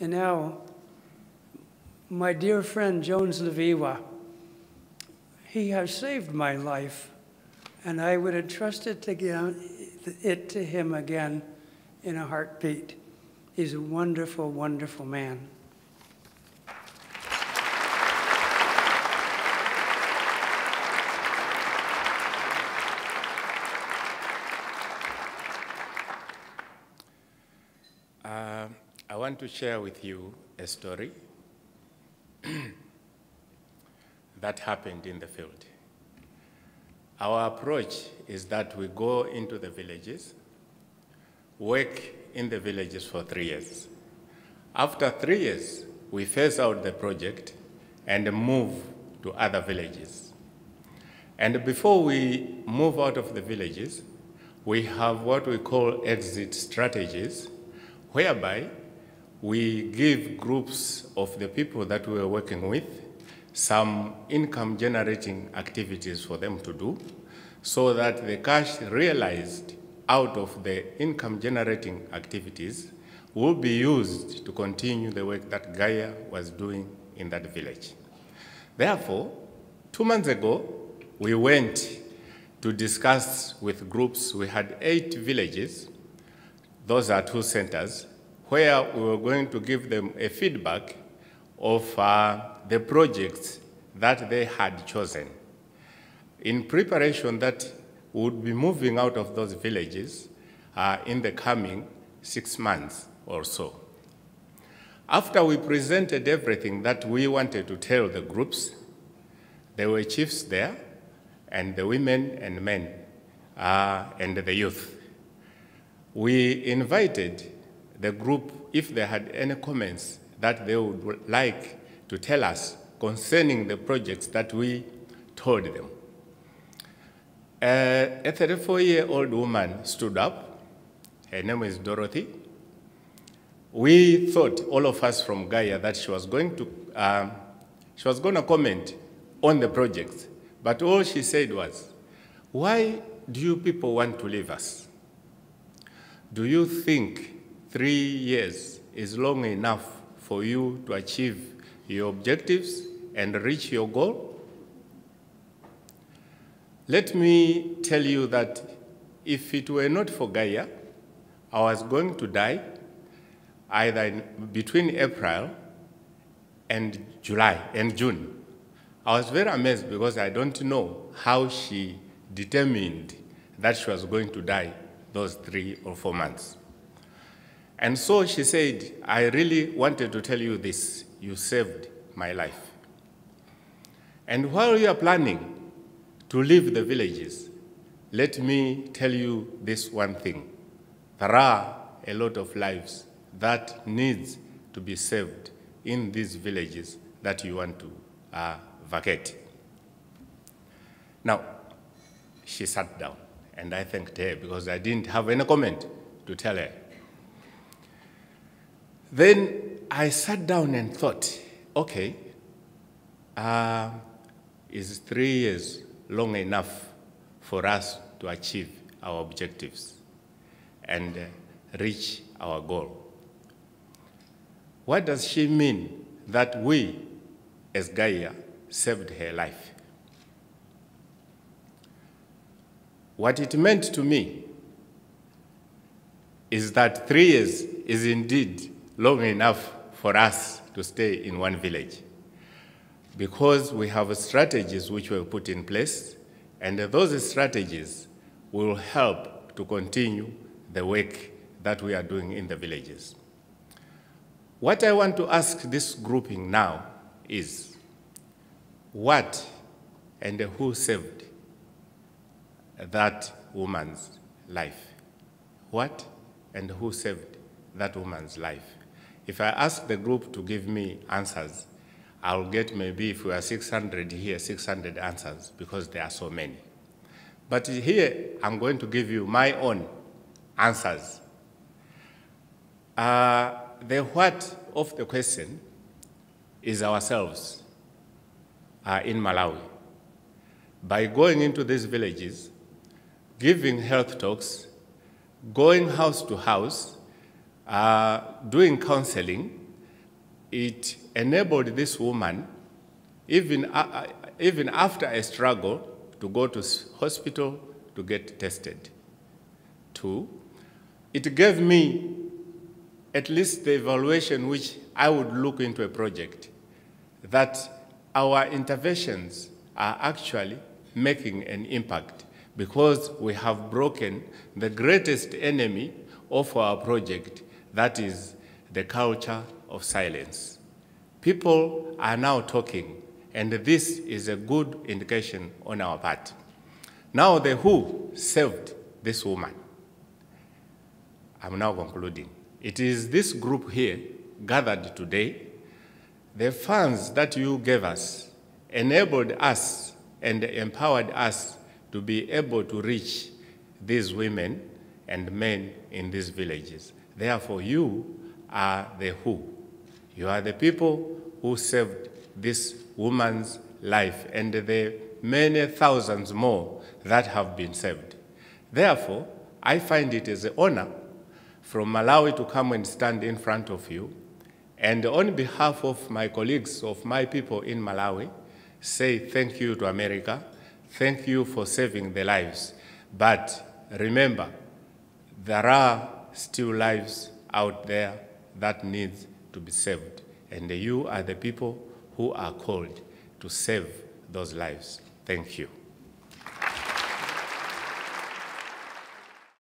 And now, my dear friend Jones Leviwa, he has saved my life, and I would entrust it to him again in a heartbeat. He's a wonderful, wonderful man. I want to share with you a story that happened in the field. Our approach is that we go into the villages, work in the villages for 3 years. After 3 years, we phase out the project and move to other villages. And before we move out of the villages, we have what we call exit strategies, whereby we give groups of the people that we are working with some income-generating activities for them to do, so that the cash realized out of the income-generating activities will be used to continue the work that GAIA was doing in that village. Therefore, 2 months ago, we went to discuss with groups. We had 8 villages. Those are 2 centers, where we were going to give them a feedback of the projects that they had chosen. In preparation that we would be moving out of those villages in the coming 6 months or so. After we presented everything that we wanted to tell the groups, there were chiefs there, and the women and men, and the youth. We invited the group, if they had any comments that they would like to tell us concerning the projects that we told them. A 34-year-old woman stood up. Her name is Dorothy. We thought, all of us from GAIA, that she was going to comment on the projects, but all she said was, "Why do you people want to leave us? Do you think 3 years is long enough for you to achieve your objectives and reach your goal?" Let me tell you that if it were not for GAIA, I was going to die either between April and June. I was very amazed because I don't know how she determined that she was going to die those 3 or 4 months. And so she said, "I really wanted to tell you this. You saved my life. And while you are planning to leave the villages, let me tell you this one thing. There are a lot of lives that needs to be saved in these villages that you want to vacate." Now, she sat down, and I thanked her because I didn't have any comment to tell her. Then I sat down and thought, okay, is 3 years long enough for us to achieve our objectives and reach our goal? What does she mean that we, as GAIA, saved her life? What it meant to me is that 3 years is indeed long enough for us to stay in one village, because we have strategies which were put in place, and those strategies will help to continue the work that we are doing in the villages. What I want to ask this grouping now is, what and who saved that woman's life? What and who saved that woman's life? If I ask the group to give me answers, I'll get, maybe if we are 600 here, 600 answers, because there are so many. But here, I'm going to give you my own answers. The what of the question is ourselves in Malawi. By going into these villages, giving health talks, going house to house, doing counseling, it enabled this woman, even after a struggle, to go to hospital to get tested. 2, it gave me at least the evaluation which I would look into a project, that our interventions are actually making an impact because we have broken the greatest enemy of our project, that is the culture of silence. People are now talking, and this is a good indication on our part. Now, the WHO saved this woman. I'm now concluding. It is this group here gathered today. The funds that you gave us enabled us and empowered us to be able to reach these women and men in these villages. Therefore, you are the WHO. You are the people who saved this woman's life and the many thousands more that have been saved. Therefore, I find it as an honor from Malawi to come and stand in front of you, and on behalf of my colleagues, of my people in Malawi, say thank you to America, thank you for saving the lives. But remember, there are still lives out there that need to be saved, and you are the people who are called to save those lives. Thank you.